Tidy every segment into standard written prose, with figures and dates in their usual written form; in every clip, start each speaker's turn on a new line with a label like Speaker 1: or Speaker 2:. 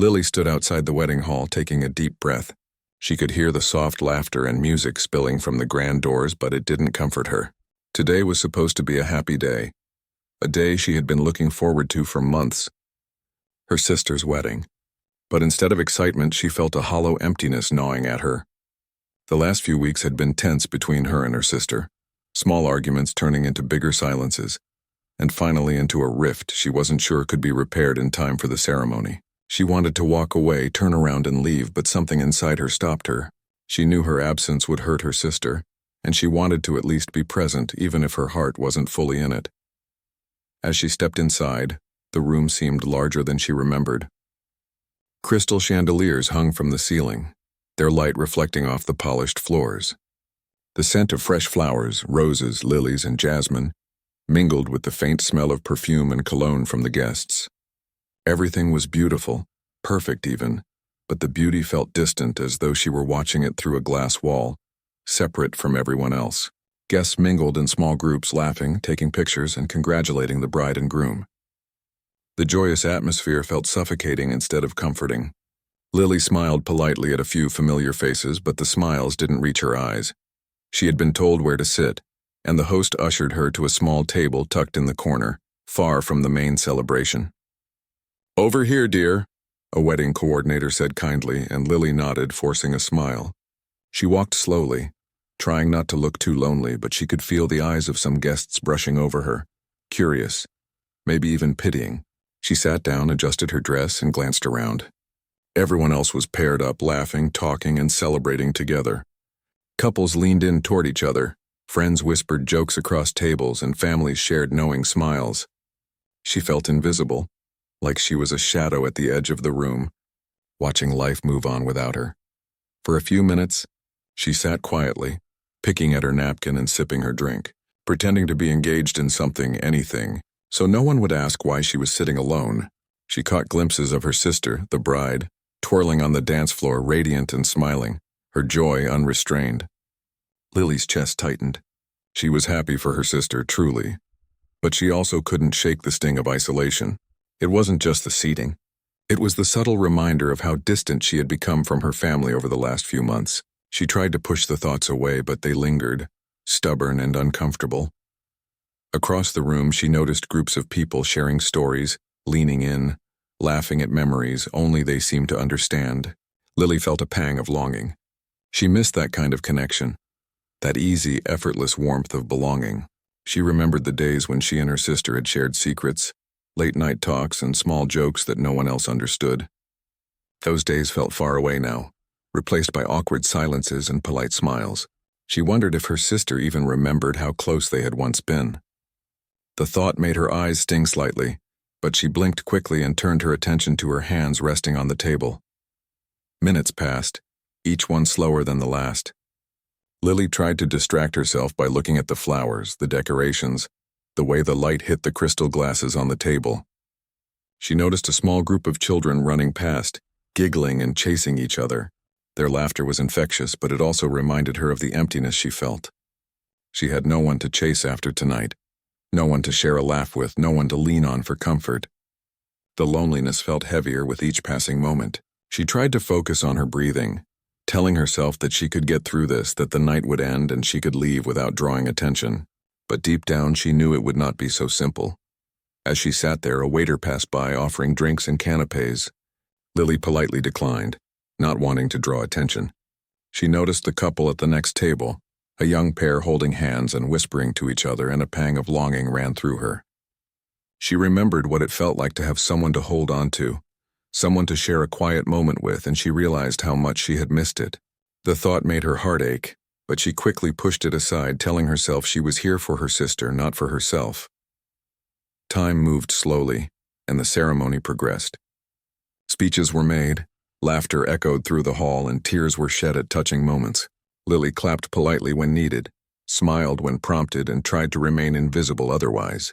Speaker 1: Lily stood outside the wedding hall, taking a deep breath. She could hear the soft laughter and music spilling from the grand doors, but it didn't comfort her. Today was supposed to be a happy day, a day she had been looking forward to for months. Her sister's wedding. But instead of excitement, she felt a hollow emptiness gnawing at her. The last few weeks had been tense between her and her sister, small arguments turning into bigger silences, and finally into a rift she wasn't sure could be repaired in time for the ceremony. She wanted to walk away, turn around and leave, but something inside her stopped her. She knew her absence would hurt her sister, and she wanted to at least be present, even if her heart wasn't fully in it. As she stepped inside, the room seemed larger than she remembered. Crystal chandeliers hung from the ceiling, their light reflecting off the polished floors. The scent of fresh flowers, roses, lilies, and jasmine, mingled with the faint smell of perfume and cologne from the guests. Everything was beautiful, perfect even, but the beauty felt distant, as though she were watching it through a glass wall, separate from everyone else. Guests mingled in small groups, laughing, taking pictures, and congratulating the bride and groom. The joyous atmosphere felt suffocating instead of comforting. Lily smiled politely at a few familiar faces, but the smiles didn't reach her eyes. She had been told where to sit, and the host ushered her to a small table tucked in the corner, far from the main celebration. "Over here, dear," a wedding coordinator said kindly, and Lily nodded, forcing a smile. She walked slowly, trying not to look too lonely, but she could feel the eyes of some guests brushing over her, curious, maybe even pitying. She sat down, adjusted her dress, and glanced around. Everyone else was paired up, laughing, talking, and celebrating together. Couples leaned in toward each other, friends whispered jokes across tables, and families shared knowing smiles. She felt invisible, like she was a shadow at the edge of the room, watching life move on without her. For a few minutes, she sat quietly, picking at her napkin and sipping her drink, pretending to be engaged in something, anything, so no one would ask why she was sitting alone. She caught glimpses of her sister, the bride, twirling on the dance floor, radiant and smiling, her joy unrestrained. Lily's chest tightened. She was happy for her sister, truly, but she also couldn't shake the sting of isolation. It wasn't just the seating. It was the subtle reminder of how distant she had become from her family over the last few months. She tried to push the thoughts away, but they lingered, stubborn and uncomfortable. Across the room, she noticed groups of people sharing stories, leaning in, laughing at memories only they seemed to understand. Lily felt a pang of longing. She missed that kind of connection, that easy, effortless warmth of belonging. She remembered the days when she and her sister had shared secrets, late-night talks, and small jokes that no one else understood. Those days felt far away now, replaced by awkward silences and polite smiles. She wondered if her sister even remembered how close they had once been. The thought made her eyes sting slightly, but she blinked quickly and turned her attention to her hands resting on the table. Minutes passed, each one slower than the last. Lily tried to distract herself by looking at the flowers, the decorations, the way the light hit the crystal glasses on the table. She noticed a small group of children running past, giggling and chasing each other. Their laughter was infectious, but it also reminded her of the emptiness she felt. She had no one to chase after tonight, no one to share a laugh with, no one to lean on for comfort. The loneliness felt heavier with each passing moment. She tried to focus on her breathing, telling herself that she could get through this, that the night would end and she could leave without drawing attention. But deep down, she knew it would not be so simple. As she sat there, a waiter passed by offering drinks and canapes. Lily politely declined, not wanting to draw attention. She noticed the couple at the next table, a young pair holding hands and whispering to each other, and a pang of longing ran through her. She remembered what it felt like to have someone to hold on to, someone to share a quiet moment with, and she realized how much she had missed it. The thought made her heart ache, but she quickly pushed it aside, telling herself she was here for her sister, not for herself. Time moved slowly, and the ceremony progressed. Speeches were made, laughter echoed through the hall, and tears were shed at touching moments. Lily clapped politely when needed, smiled when prompted, and tried to remain invisible otherwise.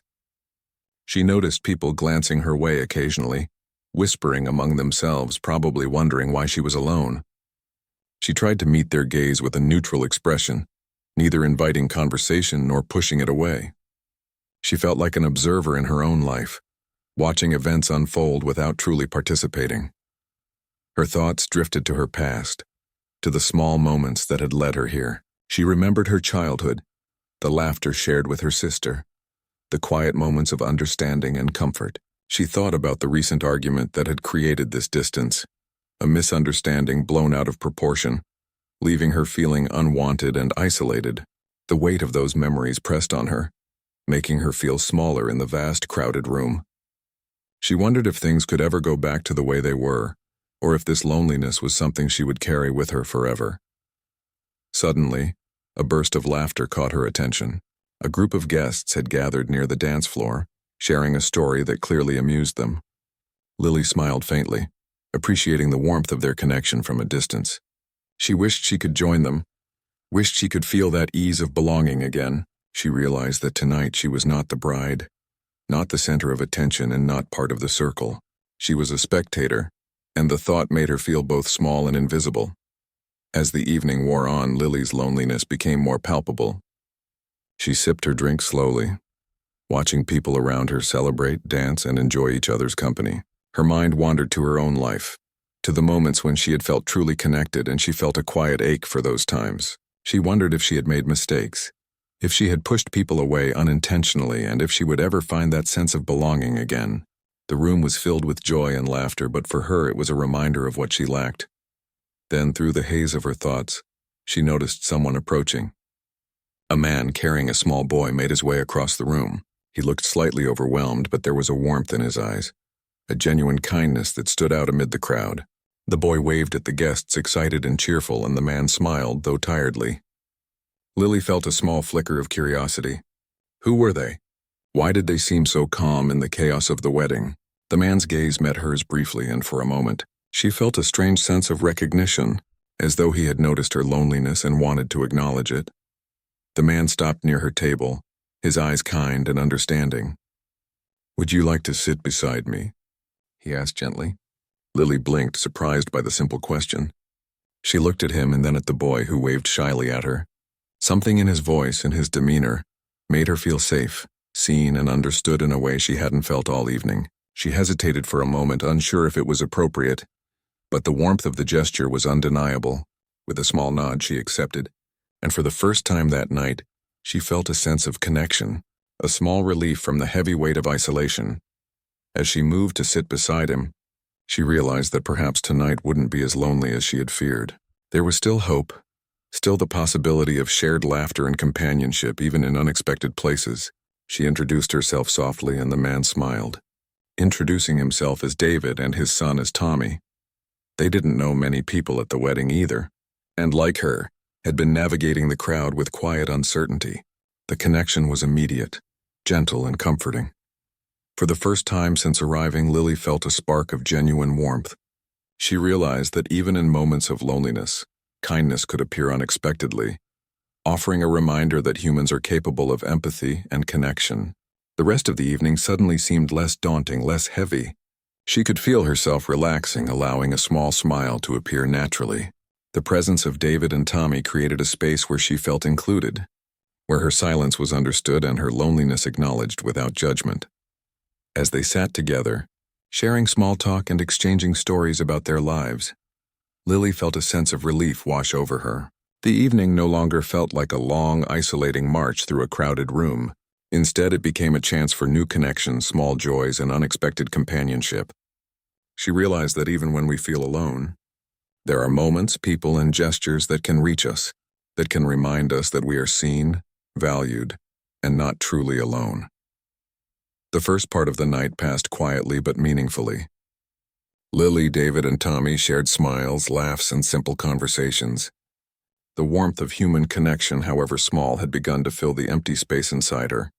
Speaker 1: She noticed people glancing her way occasionally, whispering among themselves, probably wondering why she was alone. She tried to meet their gaze with a neutral expression, neither inviting conversation nor pushing it away. She felt like an observer in her own life, watching events unfold without truly participating. Her thoughts drifted to her past, to the small moments that had led her here. She remembered her childhood, the laughter shared with her sister, the quiet moments of understanding and comfort. She thought about the recent argument that had created this distance, a misunderstanding blown out of proportion, leaving her feeling unwanted and isolated. The weight of those memories pressed on her, making her feel smaller in the vast, crowded room. She wondered if things could ever go back to the way they were, or if this loneliness was something she would carry with her forever. Suddenly, a burst of laughter caught her attention. A group of guests had gathered near the dance floor, sharing a story that clearly amused them. Lily smiled faintly, appreciating the warmth of their connection from a distance. She wished she could join them, wished she could feel that ease of belonging again. She realized that tonight she was not the bride, not the center of attention and not part of the circle. She was a spectator, and the thought made her feel both small and invisible. As the evening wore on, Lily's loneliness became more palpable. She sipped her drink slowly, watching people around her celebrate, dance, and enjoy each other's company. Her mind wandered to her own life, to the moments when she had felt truly connected, and she felt a quiet ache for those times. She wondered if she had made mistakes, if she had pushed people away unintentionally, and if she would ever find that sense of belonging again. The room was filled with joy and laughter, but for her it was a reminder of what she lacked. Then, through the haze of her thoughts, she noticed someone approaching. A man carrying a small boy made his way across the room. He looked slightly overwhelmed, but there was a warmth in his eyes, a genuine kindness that stood out amid the crowd. The boy waved at the guests, excited and cheerful, and the man smiled, though tiredly. Lily felt a small flicker of curiosity. Who were they? Why did they seem so calm in the chaos of the wedding? The man's gaze met hers briefly, and for a moment, she felt a strange sense of recognition, as though he had noticed her loneliness and wanted to acknowledge it. The man stopped near her table, his eyes kind and understanding. "Would you like to sit beside me?" he asked gently. Lily blinked, surprised by the simple question. She looked at him and then at the boy, who waved shyly at her. Something in his voice and his demeanor made her feel safe, seen and understood in a way she hadn't felt all evening. She hesitated for a moment, unsure if it was appropriate, but the warmth of the gesture was undeniable. With a small nod, she accepted, and for the first time that night, she felt a sense of connection, a small relief from the heavy weight of isolation. As she moved to sit beside him, she realized that perhaps tonight wouldn't be as lonely as she had feared. There was still hope, still the possibility of shared laughter and companionship, even in unexpected places. She introduced herself softly, and the man smiled, introducing himself as David and his son as Tommy. They didn't know many people at the wedding either, and like her, had been navigating the crowd with quiet uncertainty. The connection was immediate, gentle and comforting. For the first time since arriving, Lily felt a spark of genuine warmth. She realized that even in moments of loneliness, kindness could appear unexpectedly, offering a reminder that humans are capable of empathy and connection. The rest of the evening suddenly seemed less daunting, less heavy. She could feel herself relaxing, allowing a small smile to appear naturally. The presence of David and Tommy created a space where she felt included, where her silence was understood and her loneliness acknowledged without judgment. As they sat together, sharing small talk and exchanging stories about their lives, Lily felt a sense of relief wash over her. The evening no longer felt like a long, isolating march through a crowded room. Instead, it became a chance for new connections, small joys, and unexpected companionship. She realized that even when we feel alone, there are moments, people, and gestures that can reach us, that can remind us that we are seen, valued, and not truly alone. The first part of the night passed quietly but meaningfully. Lily, David, and Tommy shared smiles, laughs, and simple conversations. The warmth of human connection, however small, had begun to fill the empty space inside her.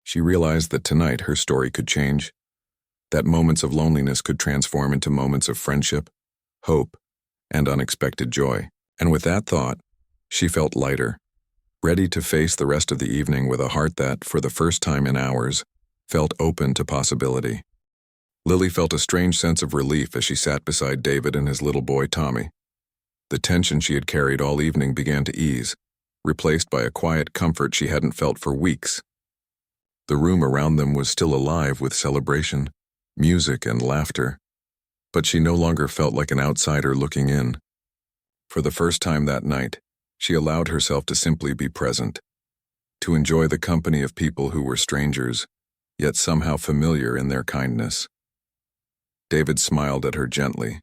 Speaker 1: She realized that tonight her story could change, that moments of loneliness could transform into moments of friendship, hope, and unexpected joy. And with that thought, she felt lighter, ready to face the rest of the evening with a heart that, for the first time in hours, felt open to possibility. Lily felt a strange sense of relief as she sat beside David and his little boy Tommy. The tension she had carried all evening began to ease, replaced by a quiet comfort she hadn't felt for weeks. The room around them was still alive with celebration, music, and laughter, but she no longer felt like an outsider looking in. For the first time that night, she allowed herself to simply be present, to enjoy the company of people who were strangers, yet somehow familiar in their kindness. David smiled at her gently.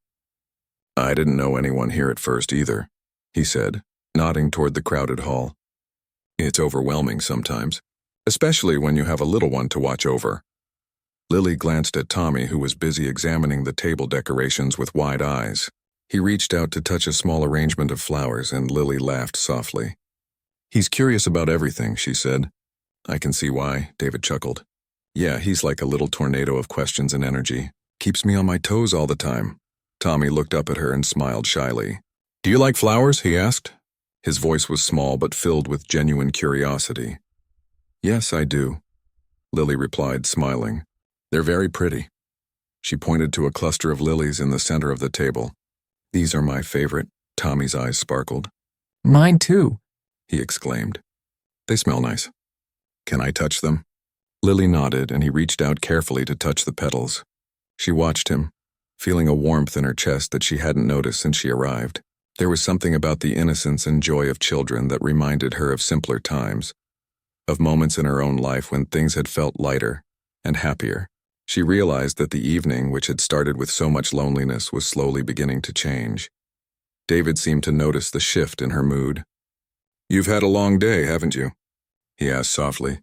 Speaker 1: "I didn't know anyone here at first either," he said, nodding toward the crowded hall. "It's overwhelming sometimes, especially when you have a little one to watch over." Lily glanced at Tommy, who was busy examining the table decorations with wide eyes. He reached out to touch a small arrangement of flowers, and Lily laughed softly. "He's curious about everything," she said. "I can see why," David chuckled. "Yeah, he's like a little tornado of questions and energy. Keeps me on my toes all the time." Tommy looked up at her and smiled shyly. "Do you like flowers?" he asked. His voice was small but filled with genuine curiosity. "Yes, I do," Lily replied, smiling. "They're very pretty." She pointed to a cluster of lilies in the center of the table. "These are my favorite." Tommy's eyes sparkled.
Speaker 2: "Mine too,"
Speaker 1: he exclaimed. "They smell nice. Can I touch them?" Lily nodded, and he reached out carefully to touch the petals. She watched him, feeling a warmth in her chest that she hadn't noticed since she arrived. There was something about the innocence and joy of children that reminded her of simpler times, of moments in her own life when things had felt lighter and happier. She realized that the evening, which had started with so much loneliness, was slowly beginning to change. David seemed to notice the shift in her mood. "You've had a long day, haven't you?" he asked softly.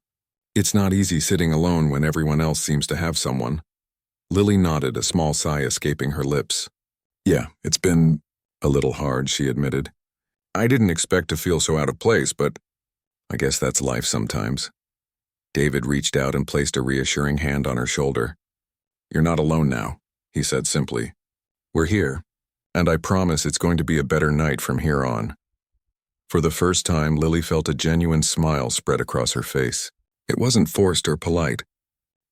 Speaker 1: "It's not easy sitting alone when everyone else seems to have someone." Lily nodded, a small sigh escaping her lips. "Yeah, it's been a little hard," she admitted. "I didn't expect to feel so out of place, but I guess that's life sometimes." David reached out and placed a reassuring hand on her shoulder. "You're not alone now," he said simply. "We're here, and I promise it's going to be a better night from here on." For the first time, Lily felt a genuine smile spread across her face. It wasn't forced or polite.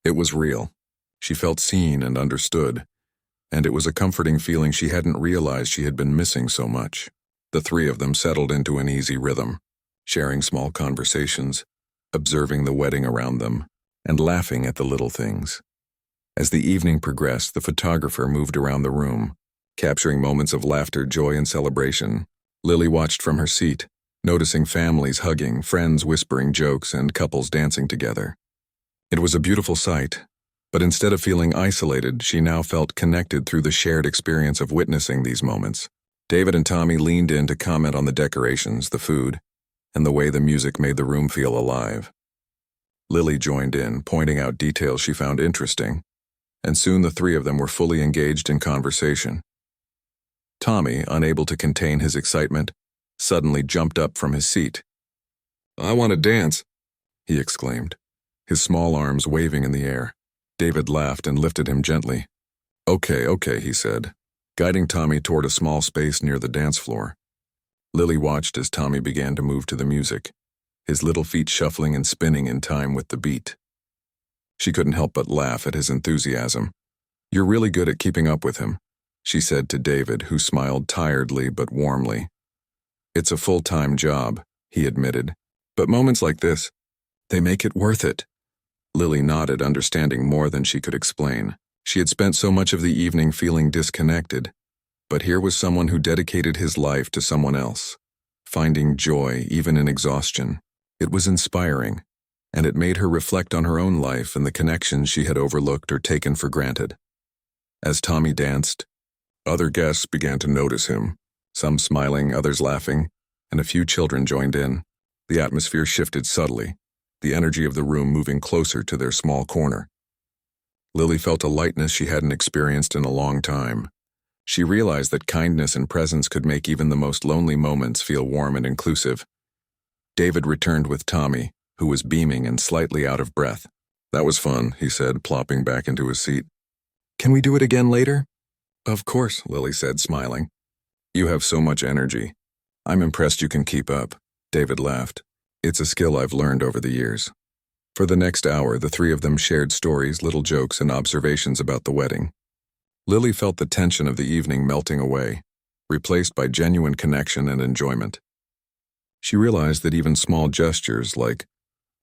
Speaker 1: It was real. She felt seen and understood, and it was a comforting feeling she hadn't realized she had been missing so much. The three of them settled into an easy rhythm, sharing small conversations, observing the wedding around them, and laughing at the little things. As the evening progressed, the photographer moved around the room, capturing moments of laughter, joy, and celebration. Lily watched from her seat, noticing families hugging, friends whispering jokes, and couples dancing together. It was a beautiful sight, but instead of feeling isolated, she now felt connected through the shared experience of witnessing these moments. David and Tommy leaned in to comment on the decorations, the food, and the way the music made the room feel alive. Lily joined in, pointing out details she found interesting, and soon the three of them were fully engaged in conversation. Tommy, unable to contain his excitement, suddenly jumped up from his seat. "I want to dance," he exclaimed, his small arms waving in the air. David laughed and lifted him gently. Okay, he said, guiding Tommy toward a small space near the dance floor. Lily watched as Tommy began to move to the music, his little feet shuffling and spinning in time with the beat. She couldn't help but laugh at his enthusiasm. "You're really good at keeping up with him," she said to David, who smiled tiredly but warmly. "It's a full-time job," he admitted, "but moments like this, they make it worth it." Lily nodded, understanding more than she could explain. She had spent so much of the evening feeling disconnected, but here was someone who dedicated his life to someone else, finding joy even in exhaustion. It was inspiring, and it made her reflect on her own life and the connections she had overlooked or taken for granted. As Tommy danced, other guests began to notice him, some smiling, others laughing, and a few children joined in. The atmosphere shifted subtly, the energy of the room moving closer to their small corner. Lily felt a lightness she hadn't experienced in a long time. She realized that kindness and presence could make even the most lonely moments feel warm and inclusive. David returned with Tommy, who was beaming and slightly out of breath. "That was fun," he said, plopping back into his seat. "Can we do it again later?" "Of course," Lily said, smiling. "You have so much energy. I'm impressed you can keep up." David laughed. "It's a skill I've learned over the years." For the next hour, the three of them shared stories, little jokes, and observations about the wedding. Lily felt the tension of the evening melting away, replaced by genuine connection and enjoyment. She realized that even small gestures like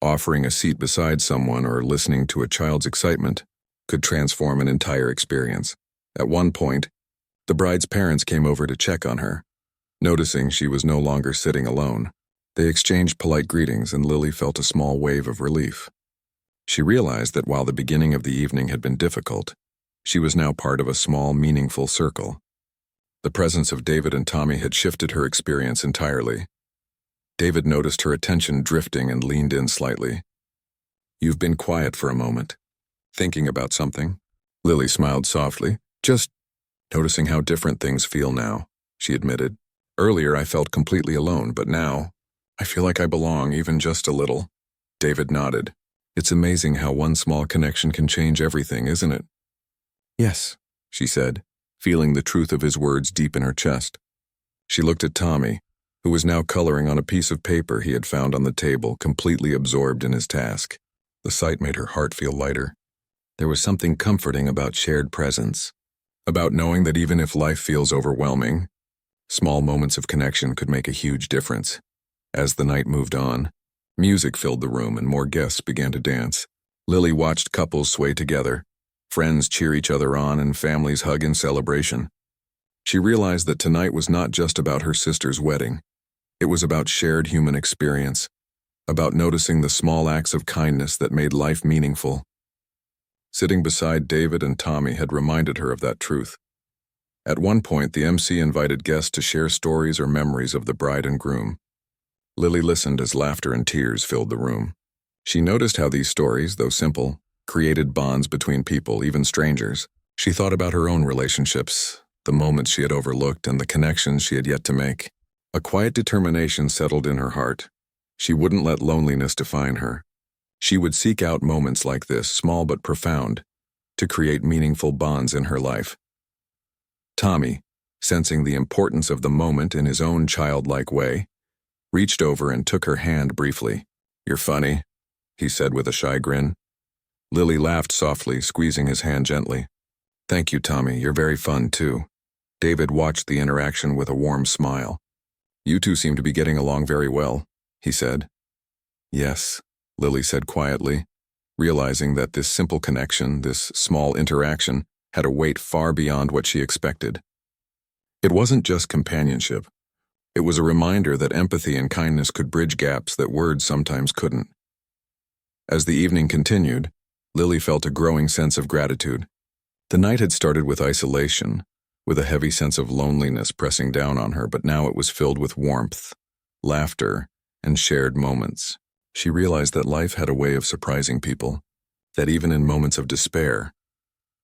Speaker 1: offering a seat beside someone or listening to a child's excitement could transform an entire experience. At one point, the bride's parents came over to check on her. Noticing she was no longer sitting alone, they exchanged polite greetings and Lily felt a small wave of relief. She realized that while the beginning of the evening had been difficult, she was now part of a small, meaningful circle. The presence of David and Tommy had shifted her experience entirely. David noticed her attention drifting and leaned in slightly. "You've been quiet for a moment. Thinking about something?" Lily smiled softly. "Just noticing how different things feel now," she admitted. "Earlier I felt completely alone, but now I feel like I belong, even just a little." David nodded. "It's amazing how one small connection can change everything, isn't it?" "Yes," she said, feeling the truth of his words deep in her chest. She looked at Tommy, who was now coloring on a piece of paper he had found on the table, completely absorbed in his task. The sight made her heart feel lighter. There was something comforting about shared presence, about knowing that even if life feels overwhelming, small moments of connection could make a huge difference. As the night moved on, music filled the room and more guests began to dance. Lily watched couples sway together, friends cheer each other on, and families hug in celebration. She realized that tonight was not just about her sister's wedding. It was about shared human experience, about noticing the small acts of kindness that made life meaningful. Sitting beside David and Tommy had reminded her of that truth. At one point, the MC invited guests to share stories or memories of the bride and groom. Lily listened as laughter and tears filled the room. She noticed how these stories, though simple, created bonds between people, even strangers. She thought about her own relationships, the moments she had overlooked, and the connections she had yet to make. A quiet determination settled in her heart. She wouldn't let loneliness define her. She would seek out moments like this, small but profound, to create meaningful bonds in her life. Tommy, sensing the importance of the moment in his own childlike way, reached over and took her hand briefly. "You're funny," he said with a shy grin. Lily laughed softly, squeezing his hand gently. "Thank you, Tommy. You're very fun, too." David watched the interaction with a warm smile. "You two seem to be getting along very well," he said. "Yes," Lily said quietly, realizing that this simple connection, this small interaction, had a weight far beyond what she expected. It wasn't just companionship. It was a reminder that empathy and kindness could bridge gaps that words sometimes couldn't. As the evening continued, Lily felt a growing sense of gratitude. The night had started with isolation, with a heavy sense of loneliness pressing down on her, but now it was filled with warmth, laughter, and shared moments. She realized that life had a way of surprising people, that even in moments of despair,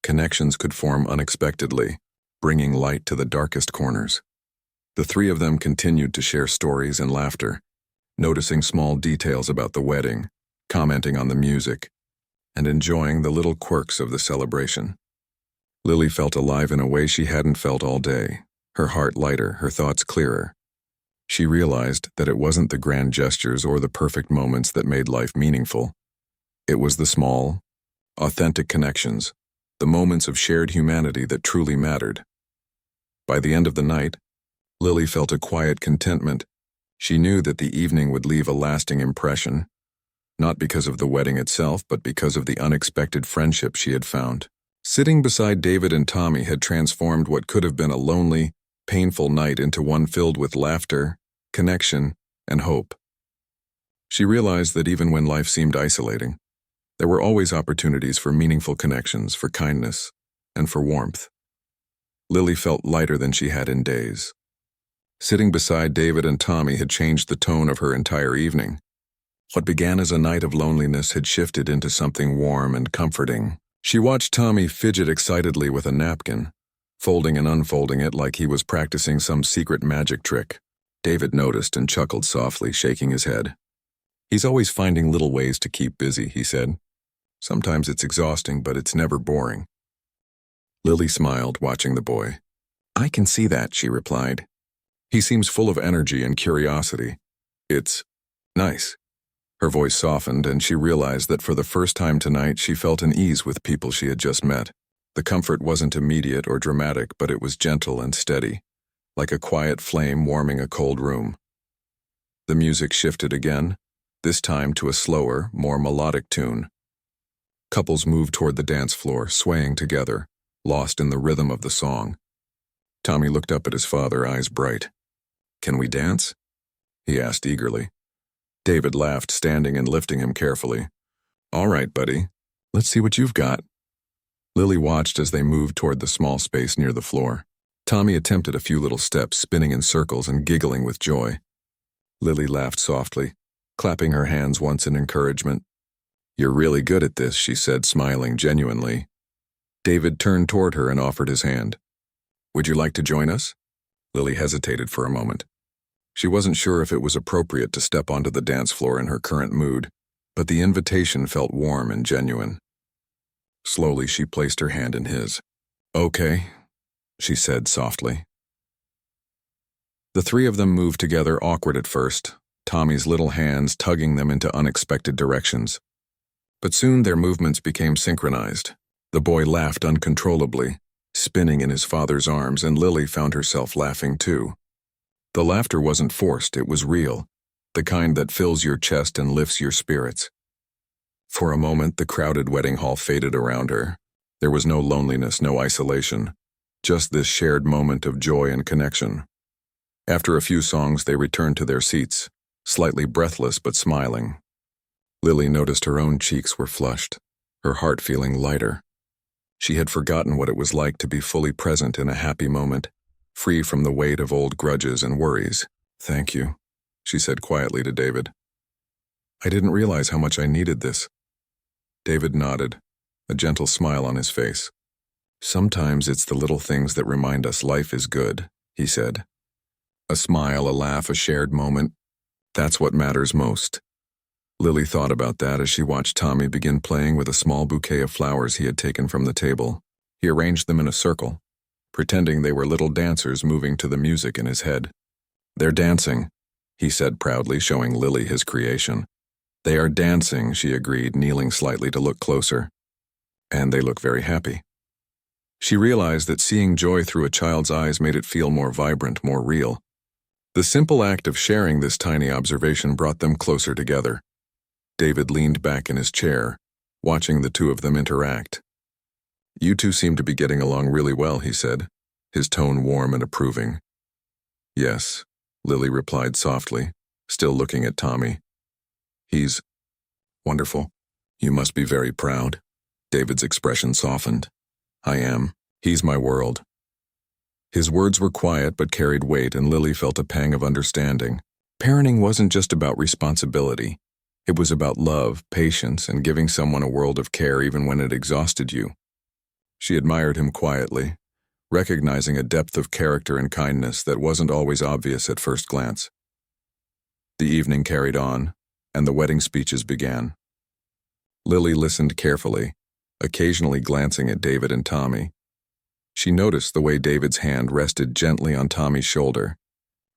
Speaker 1: connections could form unexpectedly, bringing light to the darkest corners. The three of them continued to share stories and laughter, noticing small details about the wedding, commenting on the music, and enjoying the little quirks of the celebration. Lily felt alive in a way she hadn't felt all day, her heart lighter, her thoughts clearer. She realized that it wasn't the grand gestures or the perfect moments that made life meaningful. It was the small, authentic connections, the moments of shared humanity that truly mattered. By the end of the night, Lily felt a quiet contentment. She knew that the evening would leave a lasting impression, not because of the wedding itself, but because of the unexpected friendship she had found. Sitting beside David and Tommy had transformed what could have been a lonely, painful night into one filled with laughter, connection, and hope. She realized that even when life seemed isolating, there were always opportunities for meaningful connections, for kindness, and for warmth. Lily felt lighter than she had in days. Sitting beside David and Tommy had changed the tone of her entire evening. What began as a night of loneliness had shifted into something warm and comforting. She watched Tommy fidget excitedly with a napkin, folding and unfolding it like he was practicing some secret magic trick. David noticed and chuckled softly, shaking his head. "He's always finding little ways to keep busy," he said. "Sometimes it's exhausting, but it's never boring." Lily smiled, watching the boy. "I can see that," she replied. "He seems full of energy and curiosity. It's nice." Her voice softened, and she realized that for the first time tonight she felt an ease with people she had just met. The comfort wasn't immediate or dramatic, but it was gentle and steady, like a quiet flame warming a cold room. The music shifted again, this time to a slower, more melodic tune. Couples moved toward the dance floor, swaying together, lost in the rhythm of the song. Tommy looked up at his father, eyes bright. "Can we dance?" he asked eagerly. David laughed, standing and lifting him carefully. "All right, buddy. Let's see what you've got." Lily watched as they moved toward the small space near the floor. Tommy attempted a few little steps, spinning in circles and giggling with joy. Lily laughed softly, clapping her hands once in encouragement. "You're really good at this," she said, smiling genuinely. David turned toward her and offered his hand. "Would you like to join us?" Lily hesitated for a moment. She wasn't sure if it was appropriate to step onto the dance floor in her current mood, but the invitation felt warm and genuine. Slowly, she placed her hand in his. "Okay," she said softly. The three of them moved together, awkward at first, Tommy's little hands tugging them into unexpected directions. But soon their movements became synchronized. The boy laughed uncontrollably, spinning in his father's arms, and Lily found herself laughing too. The laughter wasn't forced, it was real, the kind that fills your chest and lifts your spirits. For a moment, the crowded wedding hall faded around her. There was no loneliness, no isolation, just this shared moment of joy and connection. After a few songs, they returned to their seats, slightly breathless but smiling. Lily noticed her own cheeks were flushed, her heart feeling lighter. She had forgotten what it was like to be fully present in a happy moment, free from the weight of old grudges and worries. "Thank you," she said quietly to David. "I didn't realize how much I needed this." David nodded, a gentle smile on his face. "Sometimes it's the little things that remind us life is good," he said. A smile, a laugh, a shared moment. That's what matters most. Lily thought about that as she watched Tommy begin playing with a small bouquet of flowers he had taken from the table. He arranged them in a circle, pretending they were little dancers moving to the music in his head. "They're dancing," he said proudly, showing Lily his creation. "They are dancing," she agreed, kneeling slightly to look closer. "And they look very happy." She realized that seeing joy through a child's eyes made it feel more vibrant, more real. The simple act of sharing this tiny observation brought them closer together. David leaned back in his chair, watching the two of them interact. "You two seem to be getting along really well," he said, his tone warm and approving. "Yes," Lily replied softly, still looking at Tommy. "He's wonderful. You must be very proud." David's expression softened. "I am. He's my world." His words were quiet but carried weight, and Lily felt a pang of understanding. Parenting wasn't just about responsibility. It was about love, patience, and giving someone a world of care even when it exhausted you. She admired him quietly, recognizing a depth of character and kindness that wasn't always obvious at first glance. The evening carried on, and the wedding speeches began. Lily listened carefully, occasionally glancing at David and Tommy. She noticed the way David's hand rested gently on Tommy's shoulder,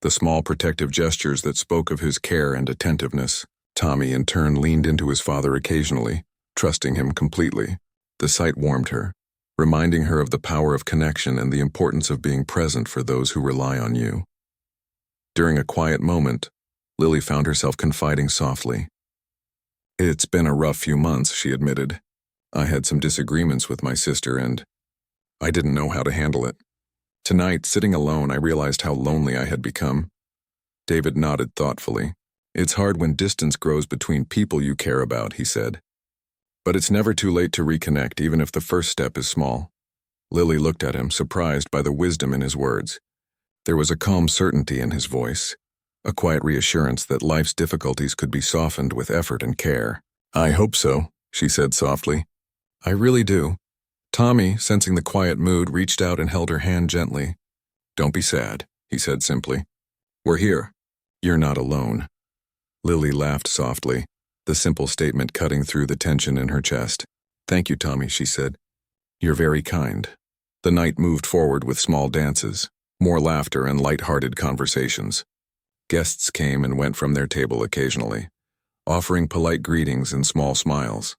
Speaker 1: the small protective gestures that spoke of his care and attentiveness. Tommy, in turn, leaned into his father occasionally, trusting him completely. The sight warmed her, reminding her of the power of connection and the importance of being present for those who rely on you. During a quiet moment, Lily found herself confiding softly. "It's been a rough few months," she admitted. "I had some disagreements with my sister and I didn't know how to handle it. Tonight, sitting alone, I realized how lonely I had become." David nodded thoughtfully. "It's hard when distance grows between people you care about," he said. "But it's never too late to reconnect, even if the first step is small." Lily looked at him, surprised by the wisdom in his words. There was a calm certainty in his voice, a quiet reassurance that life's difficulties could be softened with effort and care. "I hope so," she said softly. "I really do." Tommy, sensing the quiet mood, reached out and held her hand gently. "Don't be sad," he said simply. "We're here. You're not alone." Lily laughed softly, the simple statement cutting through the tension in her chest. "Thank you, Tommy," she said. "You're very kind." The night moved forward with small dances, more laughter and light-hearted conversations. Guests came and went from their table occasionally, offering polite greetings and small smiles.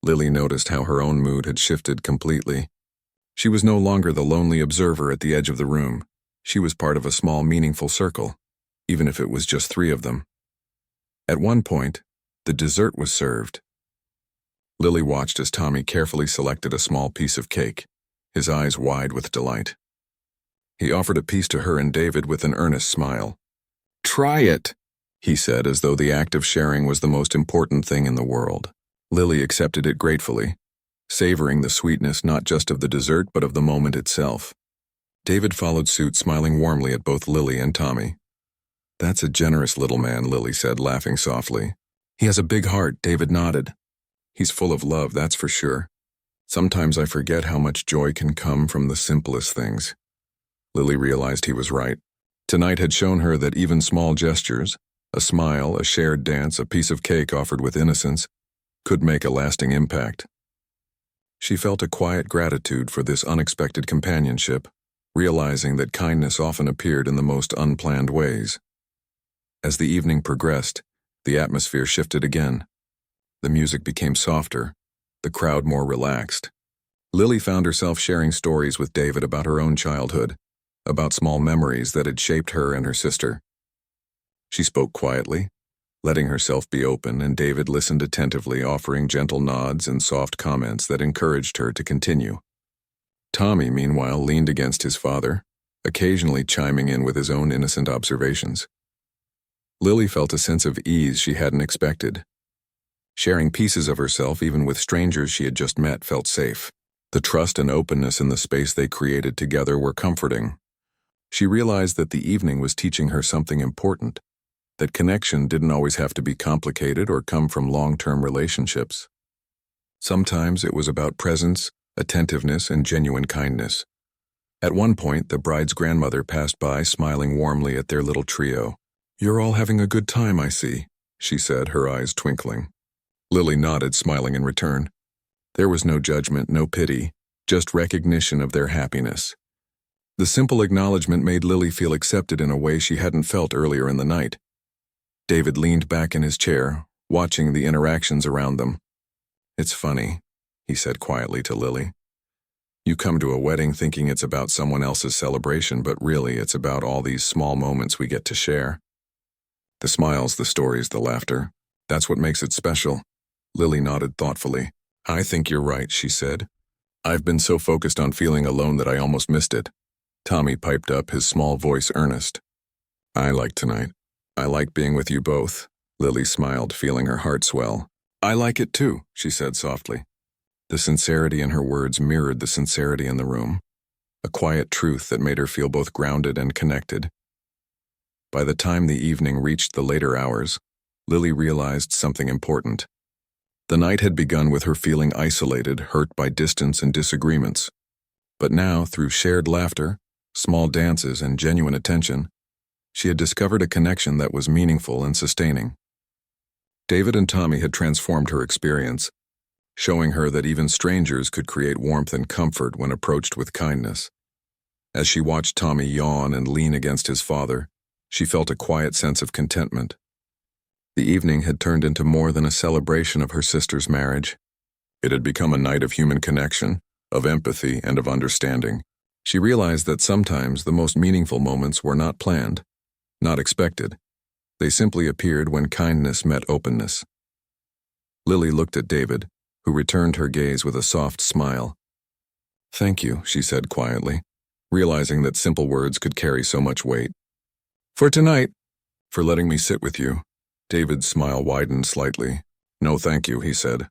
Speaker 1: Lily noticed how her own mood had shifted completely. She was no longer the lonely observer at the edge of the room. She was part of a small, meaningful circle, even if it was just three of them. At one point, the dessert was served. Lily watched as Tommy carefully selected a small piece of cake. his eyes wide with delight. He offered a piece to her and David with an earnest smile. "Try it," he said, as though the act of sharing was the most important thing in the world. Lily accepted it gratefully, savoring the sweetness not just of the dessert but of the moment itself. David followed suit, smiling warmly at both Lily and Tommy. "That's a generous little man," Lily said, laughing softly. "He has a big heart," David nodded. "He's full of love, that's for sure. Sometimes I forget how much joy can come from the simplest things." Lily realized he was right. Tonight had shown her that even small gestures, a smile, a shared dance, a piece of cake offered with innocence, could make a lasting impact. She felt a quiet gratitude for this unexpected companionship, realizing that kindness often appeared in the most unplanned ways. As the evening progressed, the atmosphere shifted again. The music became softer, the crowd more relaxed. Lily found herself sharing stories with David about her own childhood, about small memories that had shaped her and her sister. She spoke quietly, letting herself be open, and David listened attentively, offering gentle nods and soft comments that encouraged her to continue. Tommy, meanwhile, leaned against his father, occasionally chiming in with his own innocent observations. Lily felt a sense of ease she hadn't expected. Sharing pieces of herself, even with strangers she had just met, felt safe. The trust and openness in the space they created together were comforting. She realized that the evening was teaching her something important, that connection didn't always have to be complicated or come from long-term relationships. Sometimes it was about presence, attentiveness, and genuine kindness. At one point, the bride's grandmother passed by, smiling warmly at their little trio. "You're all having a good time, I see," she said, her eyes twinkling. Lily nodded, smiling in return. There was no judgment, no pity, just recognition of their happiness. The simple acknowledgement made Lily feel accepted in a way she hadn't felt earlier in the night. David leaned back in his chair, watching the interactions around them. "It's funny," he said quietly to Lily. "You come to a wedding thinking it's about someone else's celebration, but really it's about all these small moments we get to share. The smiles, the stories, the laughter. That's what makes it special." Lily nodded thoughtfully. "I think you're right," she said. "I've been so focused on feeling alone that I almost missed it." Tommy piped up, his small voice earnest. "I like tonight. I like being with you both." Lily smiled, feeling her heart swell. "I like it too," she said softly. The sincerity in her words mirrored the sincerity in the room, a quiet truth that made her feel both grounded and connected. By the time the evening reached the later hours, Lily realized something important. The night had begun with her feeling isolated, hurt by distance and disagreements. But now, through shared laughter, small dances, and genuine attention, she had discovered a connection that was meaningful and sustaining. David and Tommy had transformed her experience, showing her that even strangers could create warmth and comfort when approached with kindness. As she watched Tommy yawn and lean against his father, she felt a quiet sense of contentment. The evening had turned into more than a celebration of her sister's marriage. It had become a night of human connection, of empathy, and of understanding. She realized that sometimes the most meaningful moments were not planned, not expected. They simply appeared when kindness met openness. Lily looked at David, who returned her gaze with a soft smile. "Thank you," she said quietly, realizing that simple words could carry so much weight. "For tonight, for letting me sit with you." David's smile widened slightly. "No, thank you," he said.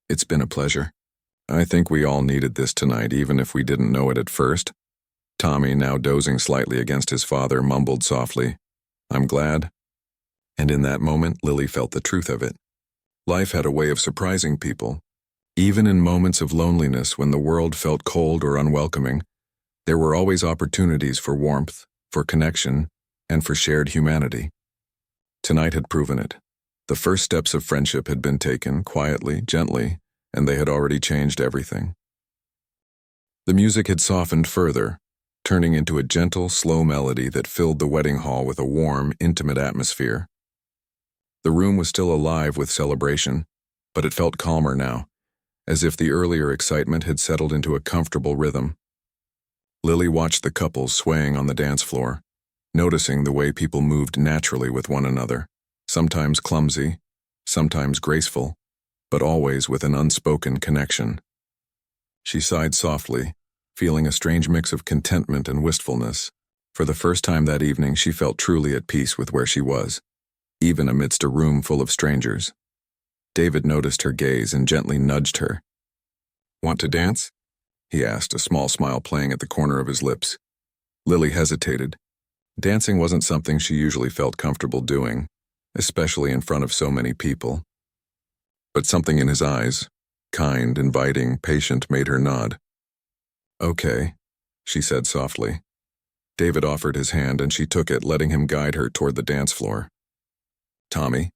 Speaker 1: "It's been a pleasure. I think we all needed this tonight, even if we didn't know it at first." Tommy, now dozing slightly against his father, mumbled softly, "I'm glad." And in that moment, Lily felt the truth of it. Life had a way of surprising people. Even in moments of loneliness when the world felt cold or unwelcoming, there were always opportunities for warmth, for connection, and for shared humanity. Tonight had proven it. The first steps of friendship had been taken, quietly, gently, and they had already changed everything. The music had softened further, turning into a gentle, slow melody that filled the wedding hall with a warm, intimate atmosphere. The room was still alive with celebration, but it felt calmer now, as if the earlier excitement had settled into a comfortable rhythm. Lily watched the couples swaying on the dance floor, noticing the way people moved naturally with one another, sometimes clumsy, sometimes graceful, but always with an unspoken connection. She sighed softly, feeling a strange mix of contentment and wistfulness. For the first time that evening, she felt truly at peace with where she was, even amidst a room full of strangers. David noticed her gaze and gently nudged her. "Want to dance?" he asked, a small smile playing at the corner of his lips. Lily hesitated. Dancing wasn't something she usually felt comfortable doing, especially in front of so many people. But something in his eyes, kind, inviting, patient, made her nod. "Okay," she said softly. David offered his hand and she took it, letting him guide her toward the dance floor. Tommy,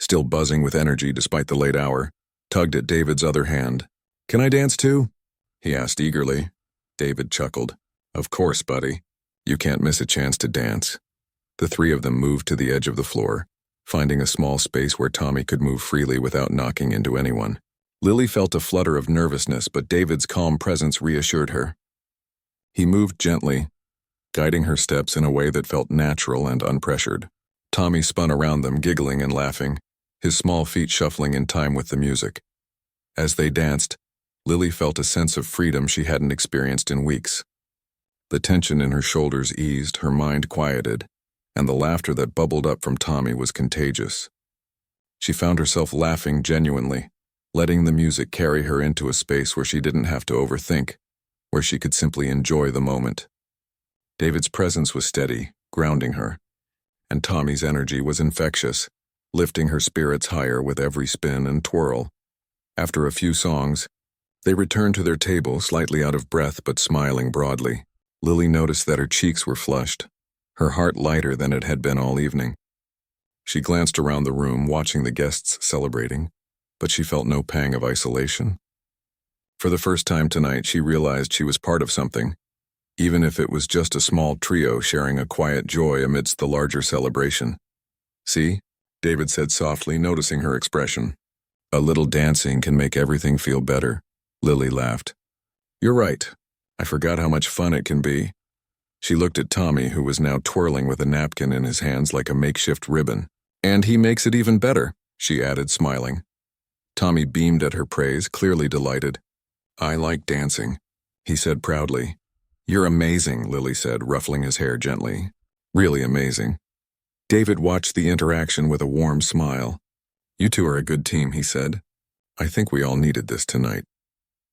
Speaker 1: still buzzing with energy despite the late hour, tugged at David's other hand. "Can I dance too?" he asked eagerly. David chuckled. "Of course, buddy. You can't miss a chance to dance." The three of them moved to the edge of the floor, finding a small space where Tommy could move freely without knocking into anyone. Lily felt a flutter of nervousness, but David's calm presence reassured her. He moved gently, guiding her steps in a way that felt natural and unpressured. Tommy spun around them, giggling and laughing, his small feet shuffling in time with the music. As they danced, Lily felt a sense of freedom she hadn't experienced in weeks. The tension in her shoulders eased, her mind quieted, and the laughter that bubbled up from Tommy was contagious. She found herself laughing genuinely, letting the music carry her into a space where she didn't have to overthink, where she could simply enjoy the moment. David's presence was steady, grounding her, and Tommy's energy was infectious, lifting her spirits higher with every spin and twirl. After a few songs, they returned to their table, slightly out of breath but smiling broadly. Lily noticed that her cheeks were flushed, her heart lighter than it had been all evening. She glanced around the room, watching the guests celebrating, but she felt no pang of isolation. For the first time tonight, she realized she was part of something, even if it was just a small trio sharing a quiet joy amidst the larger celebration. "See?" David said softly, noticing her expression. "A little dancing can make everything feel better." Lily laughed. "You're right. I forgot how much fun it can be." She looked at Tommy, who was now twirling with a napkin in his hands like a makeshift ribbon. "And he makes it even better," she added, smiling. Tommy beamed at her praise, clearly delighted. "I like dancing," he said proudly. "You're amazing," Lily said, ruffling his hair gently. "Really amazing." David watched the interaction with a warm smile. "You two are a good team," he said. "I think we all needed this tonight."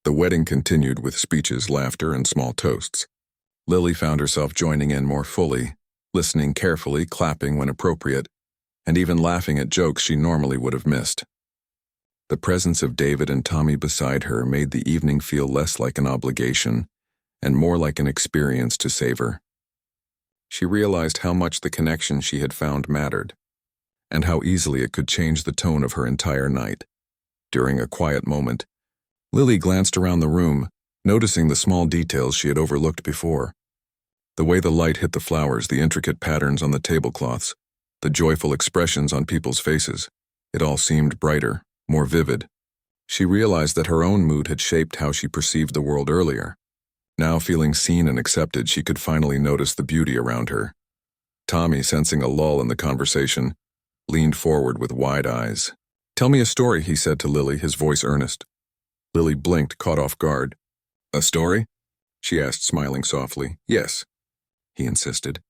Speaker 1: The wedding continued with speeches, laughter, and small toasts. Lily found herself joining in more fully, listening carefully, clapping when appropriate, and even laughing at jokes she normally would have missed. The presence of David and Tommy beside her made the evening feel less like an obligation and more like an experience to savor. She realized how much the connection she had found mattered, and how easily it could change the tone of her entire night. During a quiet moment, Lily glanced around the room, noticing the small details she had overlooked before. The way the light hit the flowers, the intricate patterns on the tablecloths, the joyful expressions on people's faces. It all seemed brighter, more vivid. She realized that her own mood had shaped how she perceived the world earlier. Now, feeling seen and accepted, she could finally notice the beauty around her. Tommy, sensing a lull in the conversation, leaned forward with wide eyes. "Tell me a story," he said to Lily, his voice earnest. Lily blinked, caught off guard. "A story?" she asked, smiling softly. "Yes," he insisted.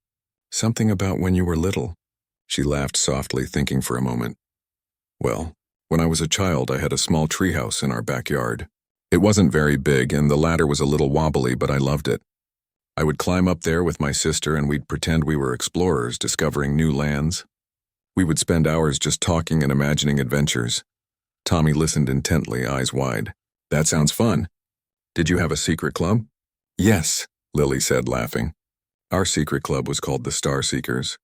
Speaker 1: "Something about when you were little." She laughed softly, thinking for a moment. "Well, when I was a child, I had a small treehouse in our backyard. It wasn't very big, and the ladder was a little wobbly, but I loved it. I would climb up there with my sister, and we'd pretend we were explorers, discovering new lands. We would spend hours just talking and imagining adventures." Tommy listened intently, eyes wide. "That sounds fun. Did you have a secret club?" "Yes," Lily said, laughing. "Our secret club was called the Star Seekers.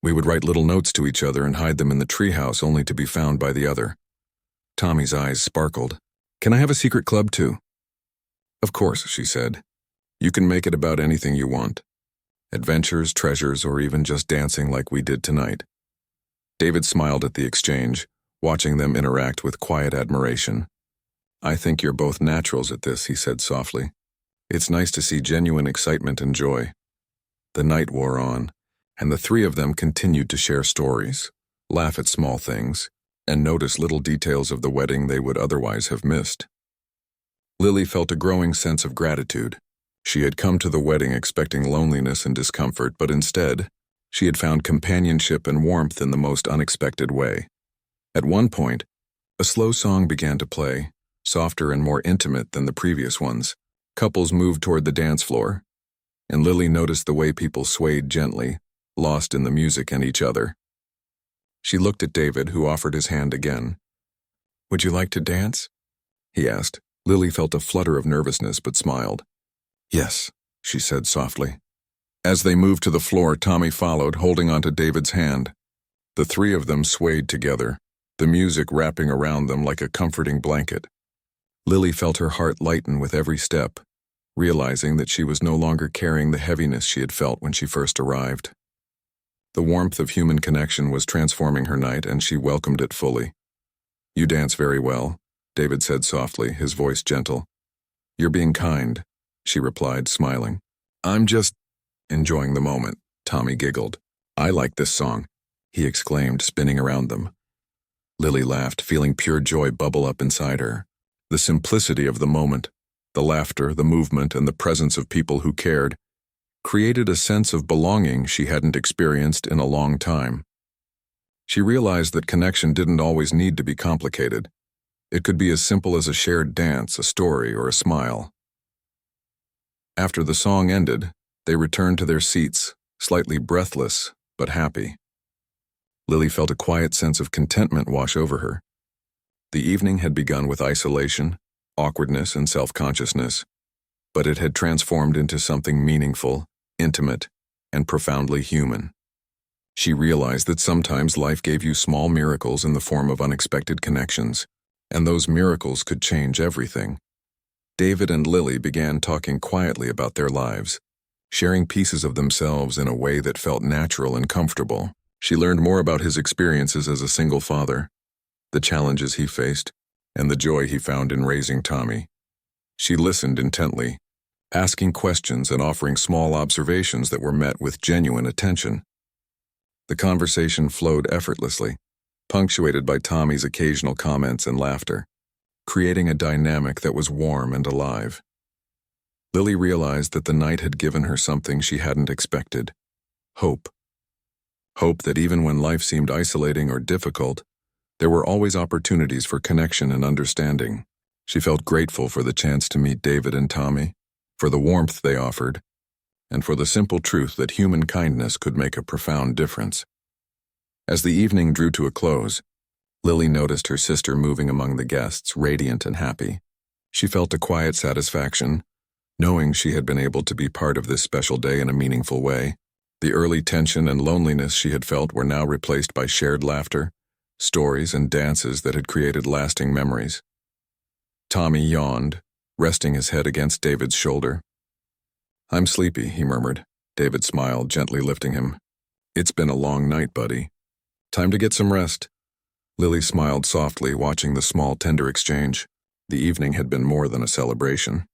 Speaker 1: We would write little notes to each other and hide them in the treehouse, only to be found by the other." Tommy's eyes sparkled. "Can I have a secret club too?" "Of course," she said. "You can make it about anything you want. Adventures, treasures, or even just dancing like we did tonight." David smiled at the exchange, watching them interact with quiet admiration. "I think you're both naturals at this," he said softly. "It's nice to see genuine excitement and joy." The night wore on, and the three of them continued to share stories, laugh at small things, and notice little details of the wedding they would otherwise have missed. Lily felt a growing sense of gratitude. She had come to the wedding expecting loneliness and discomfort, but instead, she had found companionship and warmth in the most unexpected way. At one point, a slow song began to play, softer and more intimate than the previous ones. Couples moved toward the dance floor, and Lily noticed the way people swayed gently, lost in the music and each other. She looked at David, who offered his hand again. "Would you like to dance?" he asked. Lily felt a flutter of nervousness but smiled. "Yes," she said softly. As they moved to the floor, Tommy followed, holding onto David's hand. The three of them swayed together, the music wrapping around them like a comforting blanket. Lily felt her heart lighten with every step, realizing that she was no longer carrying the heaviness she had felt when she first arrived. The warmth of human connection was transforming her night, and she welcomed it fully. "You dance very well," David said softly, his voice gentle. "You're being kind," she replied, smiling. "I'm just enjoying the moment," Tommy giggled. "I like this song," he exclaimed, spinning around them. Lily laughed, feeling pure joy bubble up inside her. The simplicity of the moment, the laughter, the movement, and the presence of people who cared, created a sense of belonging she hadn't experienced in a long time. She realized that connection didn't always need to be complicated. It could be as simple as a shared dance, a story, or a smile. After the song ended, they returned to their seats, slightly breathless, but happy. Lily felt a quiet sense of contentment wash over her. The evening had begun with isolation, awkwardness, and self-consciousness, but it had transformed into something meaningful, intimate, and profoundly human. She realized that sometimes life gave you small miracles in the form of unexpected connections, and those miracles could change everything. David and Lily began talking quietly about their lives, sharing pieces of themselves in a way that felt natural and comfortable. She learned more about his experiences as a single father, the challenges he faced, and the joy he found in raising Tommy. She listened intently, asking questions and offering small observations that were met with genuine attention. The conversation flowed effortlessly, punctuated by Tommy's occasional comments and laughter, creating a dynamic that was warm and alive. Lily realized that the night had given her something she hadn't expected: hope. Hope that even when life seemed isolating or difficult, there were always opportunities for connection and understanding. She felt grateful for the chance to meet David and Tommy, for the warmth they offered, and for the simple truth that human kindness could make a profound difference. As the evening drew to a close, Lily noticed her sister moving among the guests, radiant and happy. She felt a quiet satisfaction, knowing she had been able to be part of this special day in a meaningful way. The early tension and loneliness she had felt were now replaced by shared laughter, stories, and dances that had created lasting memories. Tommy yawned, resting his head against David's shoulder. "I'm sleepy," he murmured. David smiled, gently lifting him. "It's been a long night, buddy. Time to get some rest." Lily smiled softly, watching the small, tender exchange. The evening had been more than a celebration.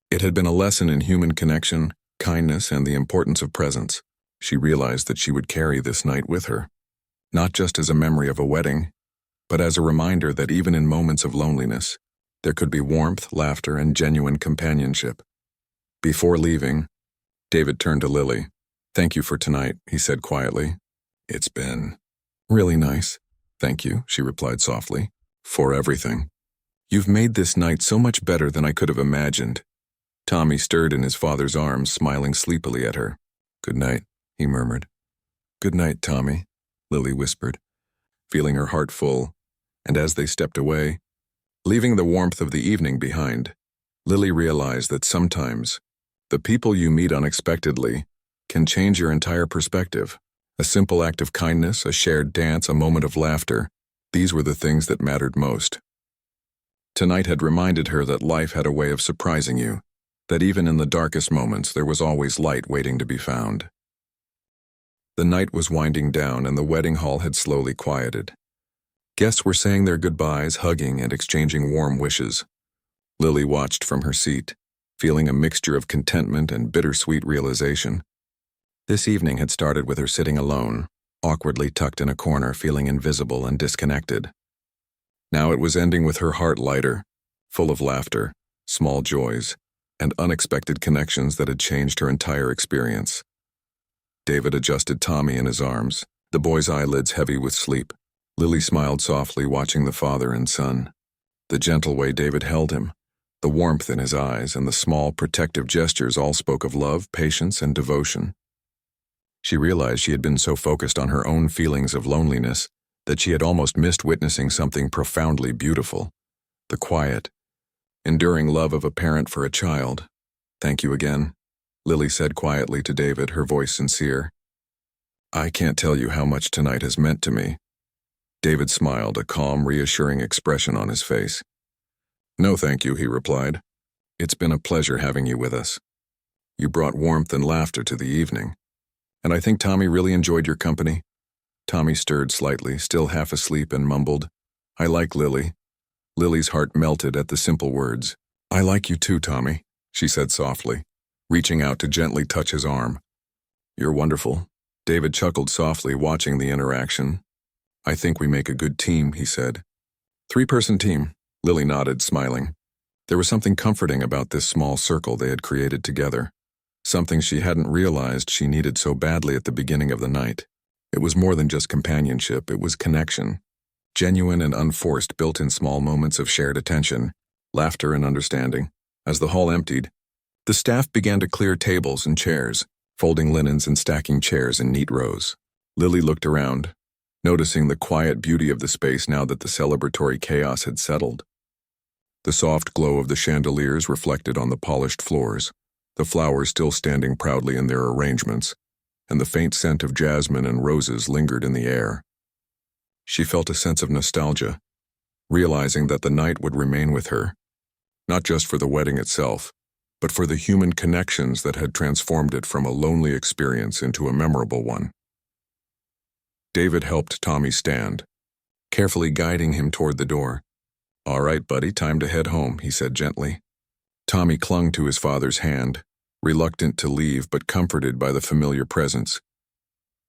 Speaker 1: It had been a lesson in human connection, kindness, and the importance of presence. She realized that she would carry this night with her, not just as a memory of a wedding, but as a reminder that even in moments of loneliness, there could be warmth, laughter, and genuine companionship. Before leaving, David turned to Lily. "Thank you for tonight," he said quietly. "It's been really nice." "Thank you," she replied softly, "for everything. You've made this night so much better than I could have imagined." Tommy stirred in his father's arms, smiling sleepily at her. "Good night," he murmured. "Good night, Tommy," Lily whispered, feeling her heart full, and as they stepped away, leaving the warmth of the evening behind, Lily realized that sometimes the people you meet unexpectedly can change your entire perspective. A simple act of kindness, a shared dance, a moment of laughter, these were the things that mattered most. Tonight had reminded her that life had a way of surprising you, that even in the darkest moments there was always light waiting to be found. The night was winding down and the wedding hall had slowly quieted. Guests were saying their goodbyes, hugging and exchanging warm wishes. Lily watched from her seat, feeling a mixture of contentment and bittersweet realization. This evening had started with her sitting alone, awkwardly tucked in a corner, feeling invisible and disconnected. Now it was ending with her heart lighter, full of laughter, small joys, and unexpected connections that had changed her entire experience. David adjusted Tommy in his arms, the boy's eyelids heavy with sleep. Lily smiled softly, watching the father and son. The gentle way David held him, the warmth in his eyes, and the small, protective gestures all spoke of love, patience, and devotion. She realized she had been so focused on her own feelings of loneliness that she had almost missed witnessing something profoundly beautiful. The quiet, enduring love of a parent for a child. "Thank you again," Lily said quietly to David, her voice sincere. "I can't tell you how much tonight has meant to me." David smiled, a calm, reassuring expression on his face. "No, thank you," he replied. "It's been a pleasure having you with us. You brought warmth and laughter to the evening. And I think Tommy really enjoyed your company." Tommy stirred slightly, still half asleep, and mumbled, "I like Lily." Lily's heart melted at the simple words. "I like you too, Tommy," she said softly, reaching out to gently touch his arm. "You're wonderful." David chuckled softly, watching the interaction. "I think we make a good team," he said. "Three-person team," Lily nodded, smiling. There was something comforting about this small circle they had created together, something she hadn't realized she needed so badly at the beginning of the night. It was more than just companionship, it was connection. Genuine and unforced, built in small moments of shared attention, laughter and understanding. As the hall emptied, the staff began to clear tables and chairs, folding linens and stacking chairs in neat rows. Lily looked around, noticing the quiet beauty of the space now that the celebratory chaos had settled. The soft glow of the chandeliers reflected on the polished floors, the flowers still standing proudly in their arrangements, and the faint scent of jasmine and roses lingered in the air. She felt a sense of nostalgia, realizing that the night would remain with her, not just for the wedding itself, but for the human connections that had transformed it from a lonely experience into a memorable one. David helped Tommy stand, carefully guiding him toward the door. "All right, buddy, time to head home," he said gently. Tommy clung to his father's hand, reluctant to leave but comforted by the familiar presence.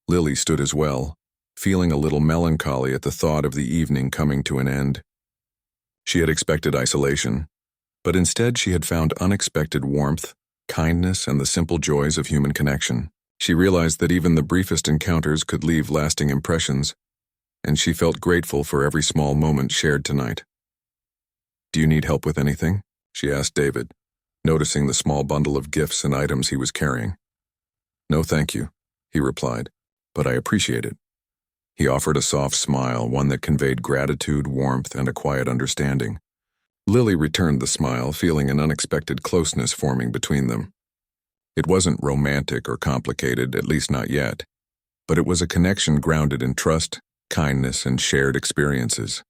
Speaker 1: Lily stood as well, feeling a little melancholy at the thought of the evening coming to an end. She had expected isolation, but instead she had found unexpected warmth, kindness, and the simple joys of human connection. She realized that even the briefest encounters could leave lasting impressions, and she felt grateful for every small moment shared tonight. "Do you need help with anything?" she asked David, noticing the small bundle of gifts and items he was carrying. "No, thank you," he replied, "but I appreciate it." He offered a soft smile, one that conveyed gratitude, warmth, and a quiet understanding. Lily returned the smile, feeling an unexpected closeness forming between them. It wasn't romantic or complicated, at least not yet, but it was a connection grounded in trust, kindness, and shared experiences.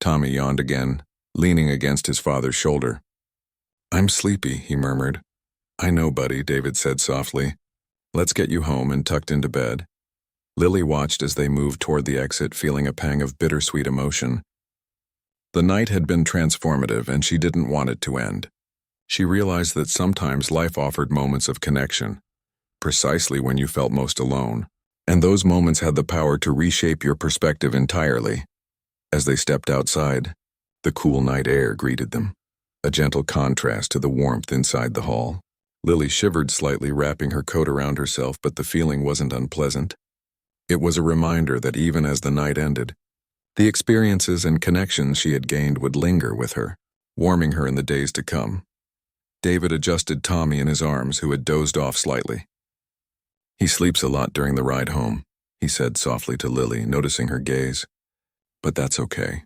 Speaker 1: Tommy yawned again, leaning against his father's shoulder. "I'm sleepy," he murmured. "I know, buddy," David said softly. "Let's get you home and tucked into bed." Lily watched as they moved toward the exit, feeling a pang of bittersweet emotion. The night had been transformative, and she didn't want it to end. She realized that sometimes life offered moments of connection, precisely when you felt most alone, and those moments had the power to reshape your perspective entirely. As they stepped outside, the cool night air greeted them, a gentle contrast to the warmth inside the hall. Lily shivered slightly, wrapping her coat around herself, but the feeling wasn't unpleasant. It was a reminder that even as the night ended, the experiences and connections she had gained would linger with her, warming her in the days to come. David adjusted Tommy in his arms, who had dozed off slightly. "He sleeps a lot during the ride home," he said softly to Lily, noticing her gaze. "But that's okay.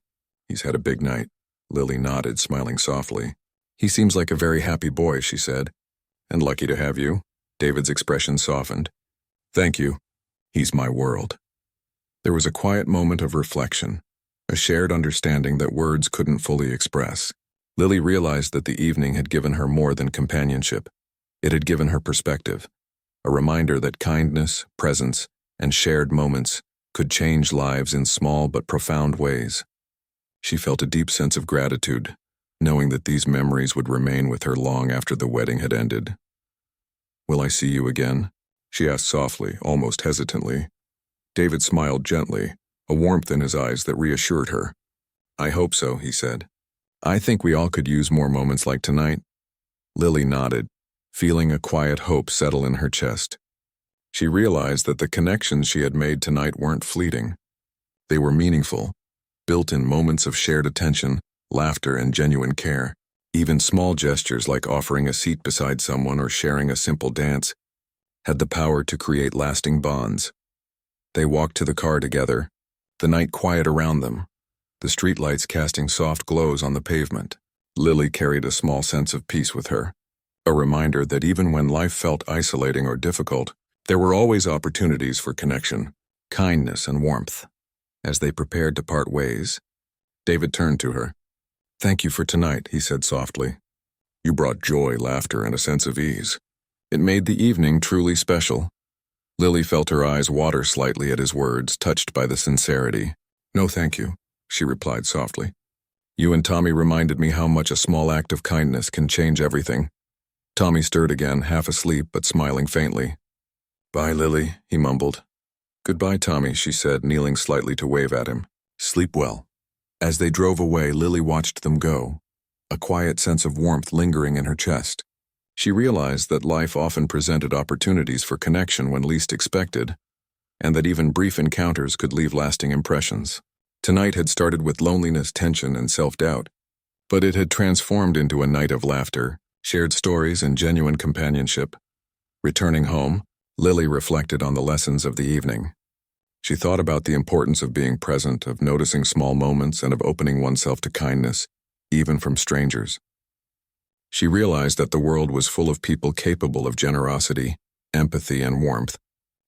Speaker 1: He's had a big night." Lily nodded, smiling softly. "He seems like a very happy boy," she said. "And lucky to have you." David's expression softened. "Thank you. He's my world." There was a quiet moment of reflection, a shared understanding that words couldn't fully express. Lily realized that the evening had given her more than companionship. It had given her perspective, a reminder that kindness, presence, and shared moments could change lives in small but profound ways. She felt a deep sense of gratitude, knowing that these memories would remain with her long after the wedding had ended. "Will I see you again?" she asked softly, almost hesitantly. David smiled gently, a warmth in his eyes that reassured her. "I hope so," he said. "I think we all could use more moments like tonight." Lily nodded, feeling a quiet hope settle in her chest. She realized that the connections she had made tonight weren't fleeting. They were meaningful, built in moments of shared attention, laughter, and genuine care. Even small gestures like offering a seat beside someone or sharing a simple dance had the power to create lasting bonds. They walked to the car together, the night quiet around them, the streetlights casting soft glows on the pavement. Lily carried a small sense of peace with her, a reminder that even when life felt isolating or difficult, there were always opportunities for connection, kindness, and warmth. As they prepared to part ways, David turned to her. "Thank you for tonight," he said softly. "You brought joy, laughter, and a sense of ease. It made the evening truly special." Lily felt her eyes water slightly at his words, touched by the sincerity. "No, thank you," she replied softly. "You and Tommy reminded me how much a small act of kindness can change everything." Tommy stirred again, half asleep but smiling faintly. "Bye, Lily," he mumbled. "Goodbye, Tommy," she said, kneeling slightly to wave at him. "Sleep well." As they drove away, Lily watched them go, a quiet sense of warmth lingering in her chest. She realized that life often presented opportunities for connection when least expected, and that even brief encounters could leave lasting impressions. Tonight had started with loneliness, tension, and self-doubt, but it had transformed into a night of laughter, shared stories, and genuine companionship. Returning home, Lily reflected on the lessons of the evening. She thought about the importance of being present, of noticing small moments, and of opening oneself to kindness, even from strangers. She realized that the world was full of people capable of generosity, empathy, and warmth,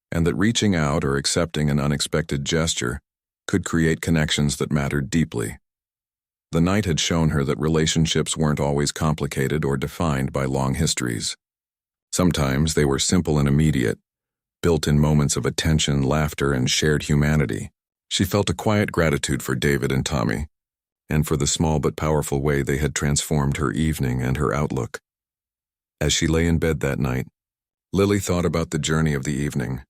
Speaker 1: and that reaching out or accepting an unexpected gesture could create connections that mattered deeply. The night had shown her that relationships weren't always complicated or defined by long histories. Sometimes they were simple and immediate, built in moments of attention, laughter, and shared humanity. She felt a quiet gratitude for David and Tommy, and for the small but powerful way they had transformed her evening and her outlook. As she lay in bed that night, Lily thought about the journey of the evening.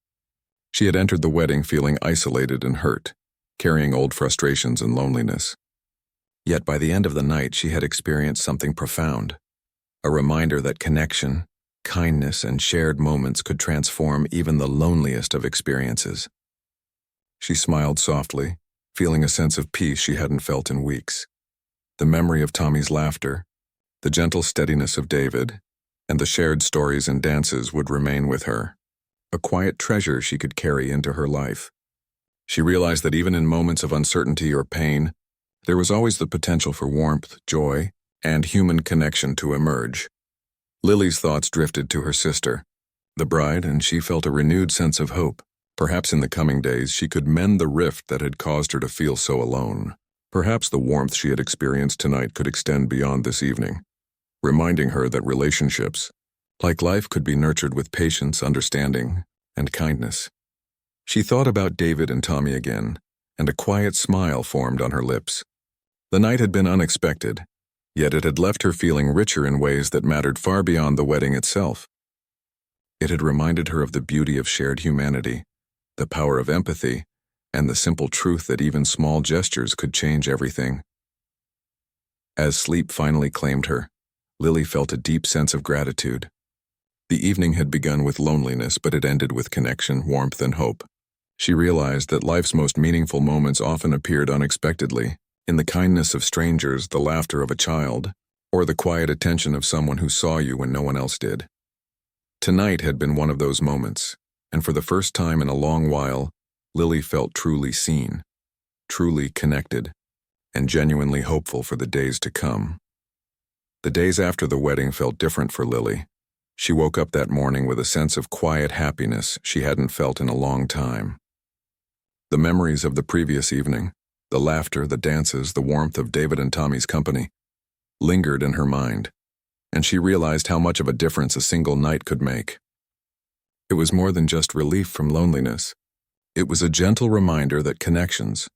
Speaker 1: She had entered the wedding feeling isolated and hurt, carrying old frustrations and loneliness. Yet by the end of the night, she had experienced something profound, a reminder that connection, kindness, and shared moments could transform even the loneliest of experiences. She smiled softly, feeling a sense of peace she hadn't felt in weeks. The memory of Tommy's laughter, the gentle steadiness of David, and the shared stories and dances would remain with her, a quiet treasure she could carry into her life. She realized that even in moments of uncertainty or pain, there was always the potential for warmth, joy, and human connection to emerge. Lily's thoughts drifted to her sister, the bride, and she felt a renewed sense of hope. Perhaps in the coming days she could mend the rift that had caused her to feel so alone. Perhaps the warmth she had experienced tonight could extend beyond this evening, reminding her that relationships, like life, could be nurtured with patience, understanding, and kindness. She thought about David and Tommy again, and a quiet smile formed on her lips. The night had been unexpected, yet it had left her feeling richer in ways that mattered far beyond the wedding itself. It had reminded her of the beauty of shared humanity, the power of empathy, and the simple truth that even small gestures could change everything. As sleep finally claimed her, Lily felt a deep sense of gratitude. The evening had begun with loneliness, but it ended with connection, warmth, and hope. She realized that life's most meaningful moments often appeared unexpectedly, in the kindness of strangers, the laughter of a child, or the quiet attention of someone who saw you when no one else did. Tonight had been one of those moments, and for the first time in a long while, Lily felt truly seen, truly connected, and genuinely hopeful for the days to come. The days after the wedding felt different for Lily. She woke up that morning with a sense of quiet happiness she hadn't felt in a long time. The memories of the previous evening, the laughter, the dances, the warmth of David and Tommy's company, lingered in her mind, and she realized how much of a difference a single night could make. It was more than just relief from loneliness. It was a gentle reminder that connections,